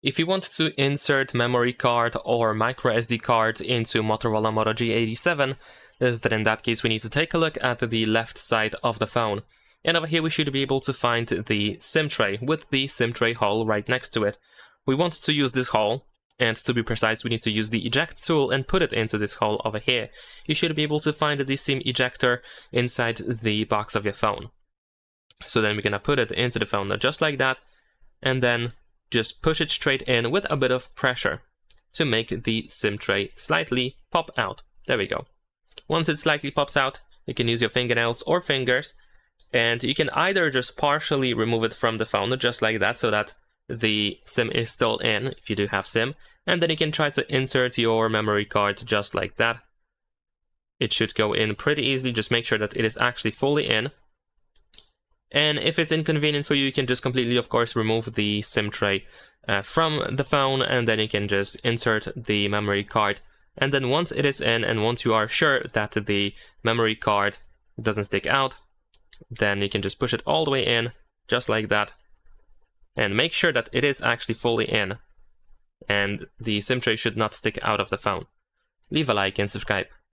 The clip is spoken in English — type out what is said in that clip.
If you want to insert memory card or microSD card into Motorola Moto G87, then in that case we need to take a look at the left side of the phone. And over here we should be able to find the SIM tray with the SIM tray hole right next to it. We want to use this hole, and to be precise we need to use the eject tool and put it into this hole over here. You should be able to find the SIM ejector inside the box of your phone. So then we're gonna put it into the phone just like that, and then just push it straight in with a bit of pressure to make the SIM tray slightly pop out. There we go. Once it slightly pops out, you can use your fingernails or fingers, and you can either just partially remove it from the phone just like that so that the SIM is still in, if you do have SIM, and then you can try to insert your memory card just like that. It should go in pretty easily, just make sure that it is actually fully in. And if it's inconvenient for you, you can just completely, of course, remove the SIM tray from the phone, and then you can just insert the memory card. And then once it is in, and once you are sure that the memory card doesn't stick out, then you can just push it all the way in, just like that. And make sure that it is actually fully in, and the SIM tray should not stick out of the phone. Leave a like and subscribe.